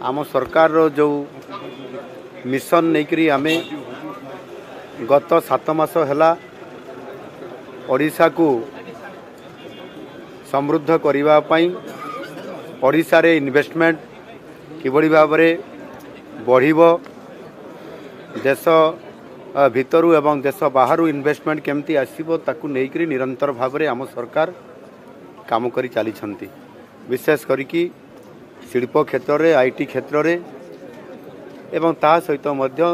आम सरकार जो मिशन नहीं आमे गत 7 मास है ओडिशा को समृद्ध करने ओडिशा रे इन्वेस्टमेंट किभली भाव में बढ़िबो देश भितरु एवं देश बाहरु इन्वेस्टमेंट केमती आसीबो ताकू नेइकरी निरंतर भाव में आम सरकार काम करी चली विशेष करिकी शिल्प क्षेत्र में आईटी क्षेत्र में एवं ता सहित मध्य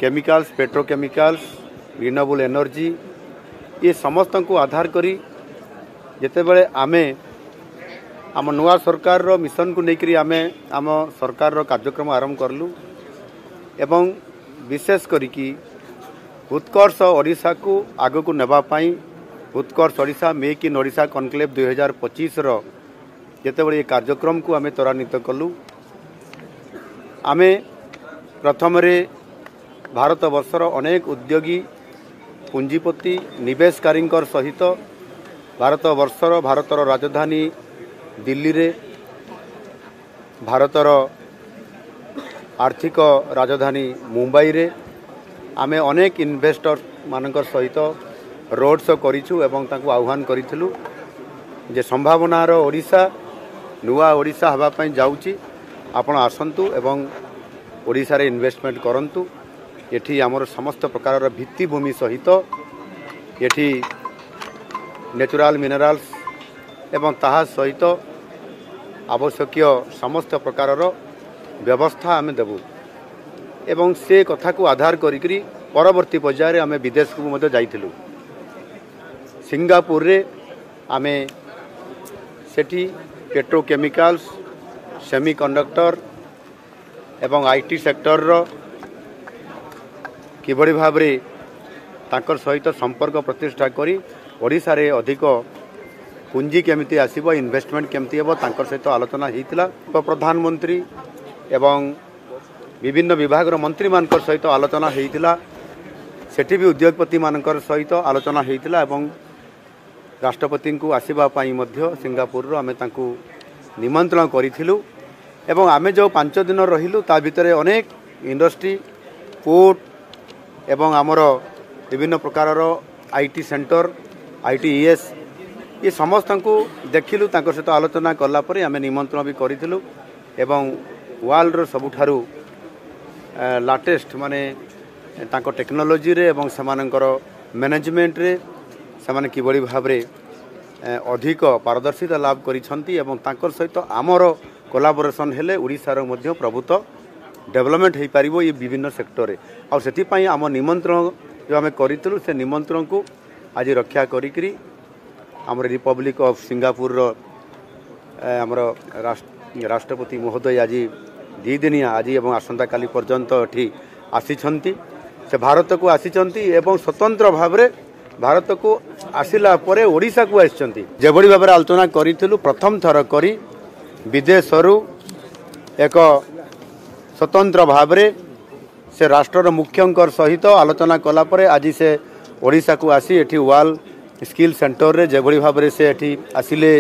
केमिकल्स पेट्रोकेमिकल्स रिन्यूएबल एनर्जी ये समस्त को आधार करी जेते बळे आमे आम नुआ सरकार रो मिशन को लेकर आमे आम सरकार रो कार्यक्रम आरंभ करलु एवं विशेष करिकी उत्कर्ष ओडिशा को आग को नेबा पाई Utkarsh Odisha make in Odisha conclave 2025 रो जेते बळे कार्यक्रम को आमे त्वरान्वित कलु आमे प्रथम रे भारत वर्षर अनेक उद्योगी पुंजीपति निवेशकारी सहित भारतर राजधानी दिल्ली रे भारतर आर्थिक राजधानी मुंबई रे आमे अनेक इन्वेस्टर मानकर सहित रोड शो करिछु एवं तांको आह्वान करिथिलु जे संभावनार ओडिशा नुआ ओडिशा हवा पई जाउची आपण आसंतु एवं ओडिशा रे इन्वेस्टमेंट करंतु एठी आमर समस्त प्रकार भित्तिभूमि सहित एठी नेचुरल मिनरल्स एवं ताहा सहित आवश्यक समस्त प्रकार व्यवस्था आमे देबु एवं से कथा को आधार करी परवर्ती पर्यायर आमे विदेश को मध्य जाइथिलु सिंगापुर रे आमे सेठी पेट्रोकेमिकल्स सेमीकंडक्टर एवं आईटी सेक्टर रो किभली भाव में तांकर सहित संपर्क प्रतिष्ठा करी ओडिशा रे अधिक पुंजी केमिति आसीबो इन्वेस्टमेंट केमिति हेबो तांकर सहित आलोचना हेतिला प्रधानमंत्री एवं विभिन्न विभाग रो मंत्री मानकर सहित आलोचना हेतिला सेठी भी उद्योगपति मानकर सहित आलोचना हेतिला एवं राष्ट्रपति को आसीबा पाई मध्य सिंगापुर रो आमे तांकू निमंत्रण करिथिलु एवं आमे जो 5 दिन रहिलु ता भितरे अनेक इंडस्ट्री पोर्ट एवं आमर विभिन्न प्रकार आईटी सेंटर आईटीईएस ये समस्त को देखिलु तांकर सहित आलोचना कला परे आमे निमंत्रण भी करिथिलु एवं वर्ल्ड रो सबुठारु लाटेस्ट माने तांको टेक्नोलॉजी रे एवं समानकर मैनेजमेंट रे समान किबळी भाबरे अधिक पारदर्शिता लाभ करिसंती एवं तांकर सहित आमर कोलाबोरेशन हेले ओडिसा रो मध्य प्रभुत्व डेवलपमेंट हो पारिबो ये विभिन्न सेक्टर रे और सेति पई आम निमंत्रण जो आमे करितलु से निमंत्रण को आज रक्षा करिकरी आमर रिपब्लिक ऑफ सिंगापुर रो आमर राष्ट्रपति महोदय आज 2 दिनिया आज एवं आसंता काली पर्यंत एठी आसीछंती से भारत को आसीछंती एवं स्वतंत्र भाव रे भारत को आसिला परे ओडिशा को आसीछंती जेबडी भाव रे आलोचना करितलु प्रथम थर करी विदेशरू एक स्वतंत्र भाव में से राष्ट्र मुख्यंकर सहित आलोचना कला परे आज से ओडिशा को आसी एठी वर्ल्ड स्किल सेंटर रे जेभली भाव में से एठी आसिले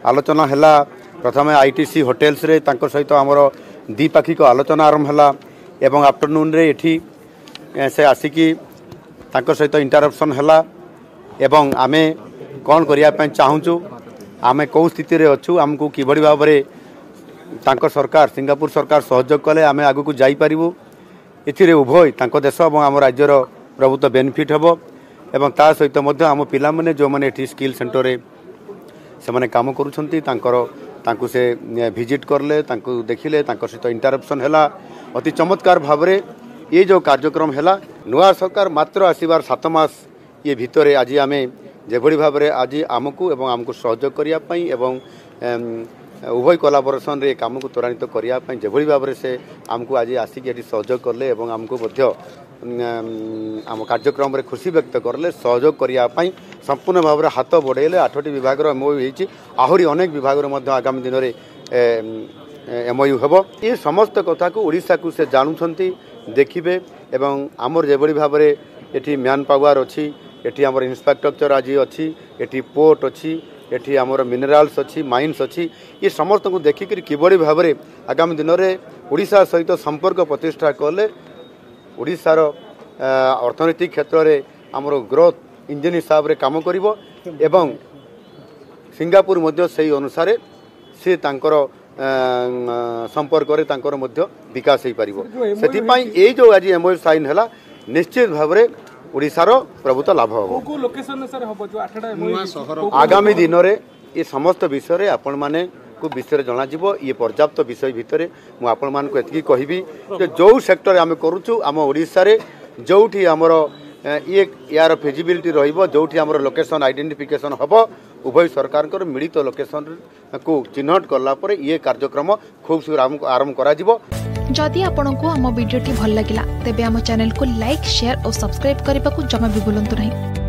आलोचना हैला प्रथम आईटीसी होटेल्स रे तांकर सहित आमर द्विपाक्षिक आलोचना आरंभ हैला एवं आफ्टरनून रे एठी से आसिकी तांकर सहित इंटरप्शन हैला एवं आमे कोन करिया पय चाहूचु आमे कौ स्थिति रे अछु हमकु किभली भाव में तांकर सरकार सिंगापुर सरकार सहयोग कले आमे आगु को जाई परिबु एथिरे उभय तांको देश और आम राज्यर प्रभुत्व बेनिफिट हेबो एवं ता सहित मध्य आम पिला माने जो माने एठी स्किल सेंटर रे से माने काम करूछंती तांको से विजिट करले तांको देखिले तांको सहित इंटरप्शन हैला अति चमत्कार भाव में ये जो कार्यक्रम हैला नुआ सरकार मात्र आसीबार 7 मास ये भितरे आज आमे जेभली भाव में आज आमको एवं आमको सहयोग करिया पई एवं उभय कोलाबोरेशन रे काम को त्वरान्वित करने जेभली भाव में से आमको आज आसिक ये सहयोग कले एवं आमको आम कार्यक्रम रे खुशी व्यक्त करले सहयोग करने संपूर्ण भाव में हाथ बढ़ेले 8टी विभाग एमओयू होती आहरी अनेक विभाग आगामी दिन में एमओयू हेब ये समस्त कथा को ओडिशा को से जानुंट देखिए एवं आमर जेभली भाव में ये मैन पावर अच्छी एटी आमर इंफ्रास्ट्रक्चर आज अच्छी एटी पोर्ट अच्छी एठी आमर मिनराल्स अच्छी माइन्स अच्छी ये समस्त को देखिक किभली भाव में आगामी दिन में ओडिशा सहित संपर्क प्रतिष्ठा कले ओडिशार अर्थनैतिक क्षेत्र में आमर ग्रोथ इंजिन हिसाब से काम करिवो एवं सिंगापुर मध्य से अनुसार से तांकर संपर्क रे तांकर मध्य विकास हो पारिबो सेथिपाई ए जो आज एमओयू साइन हैला निश्चित भाव में ओडिशार प्रभुत्व लाभ हो आगामी दिन में ये समस्त विषय आपण माने को विषय जना जीवो ये पर्याप्त विषय भितर मु आपण मान को एतकी कहबी कि जो सेक्टर आम करूछु आम ओडिशा रे जोठी हमर ये यार फिजिबिलिटी रहिबो जोठी हमर लोकेशन आइडेंटिफिकेशन हबो उभय सरकार को मिलित लोकेशन को चिन्हट करला पर ये कार्यक्रम खूब शीघ्र आरंभ करा जिवो। जदि आपंक आम भिडी भल लगा तेब आम चैनल को लाइक शेयर और सब्सक्राइब करने को जमा भी भूलु नहीं।